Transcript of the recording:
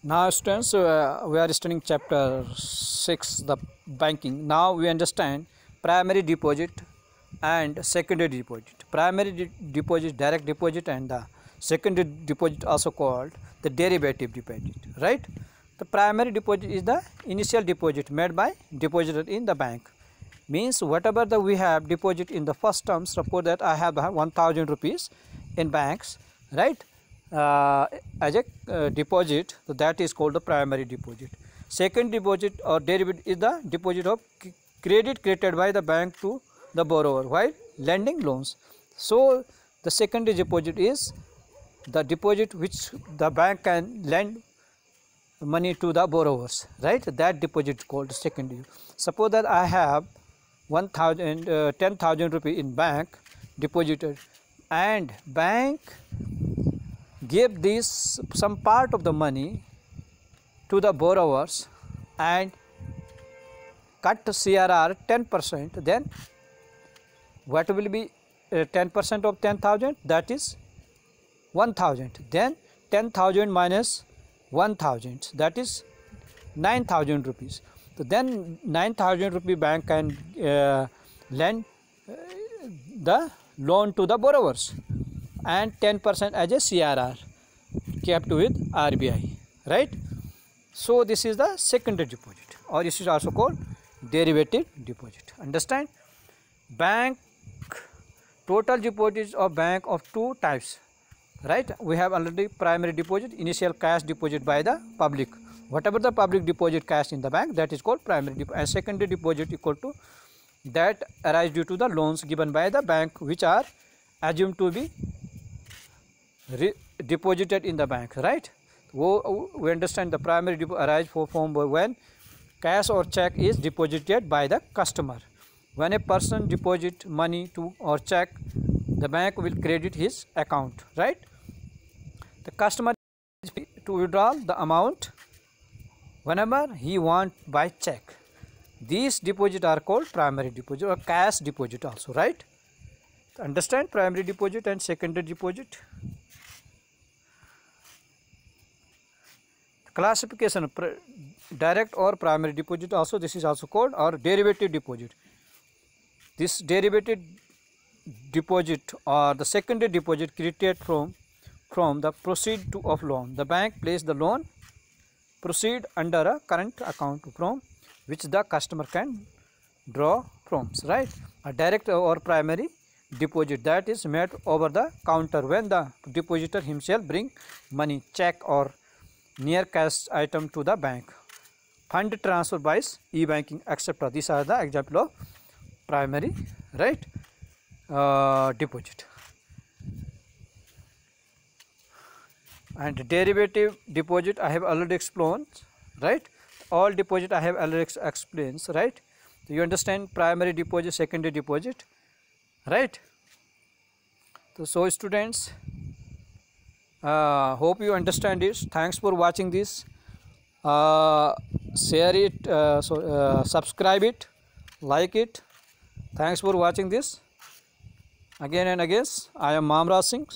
Now students, we are studying chapter 6, the banking. Now we understand primary deposit and secondary deposit. Primary deposit, direct deposit, and the secondary deposit also called the derivative deposit, right? The primary deposit is the initial deposit made by depositor in the bank. Means whatever we have deposit in the first term, suppose that I have 1000 rupees in banks, right? As a deposit, so that is called the primary deposit. Second deposit or derivative is the deposit of credit created by the bank to the borrower while lending loans. So the secondary deposit is the deposit which the bank can lend money to the borrowers, right? That deposit is called secondary. Suppose that I have 10,000 rupees in bank deposited, and bank give this some part of the money to the borrowers and cut CRR 10%, then what will be 10% of 10,000? That is 1,000. Then 10,000 minus 1,000, that is 9,000 rupees. So then 9,000 rupee bank can lend the loan to the borrowers, and 10% as a CRR kept with RBI, right? So this is the secondary deposit, or this is also called derivative deposit. Understand? Bank total deposits of bank of two types, right? We have already primary deposit, initial cash deposit by the public. Whatever the public deposit cash in the bank, that is called primary deposit, and secondary deposit equal to that arise due to the loans given by the bank which are assumed to be deposited in the bank, right? We understand the primary deposit arise from when cash or check is deposited by the customer. When a person deposit money to or check, the bank will credit his account, right? The customer is free to withdraw the amount whenever he want by check. These deposits are called primary deposit or cash deposit also, right? Understand primary deposit and secondary deposit. Classification of direct or primary deposit also, this is also called, or derivative deposit. This derivative deposit or the secondary deposit created from the proceed of loan. The bank place the loan proceed under a current account from which the customer can draw from, right? A direct or primary deposit, that is made over the counter when the depositor himself bring money, check or near cash item to the bank. Fund transfer by e-banking, etc. These are the example of primary, right, deposit. And derivative deposit I have already explained, right? All deposit I have already explained, right? So you understand primary deposit, secondary deposit, right? So students, hope you understand this. Thanks for watching this. Share it, subscribe it, like it. Thanks for watching this. Again and again, I am Mamraj Singh.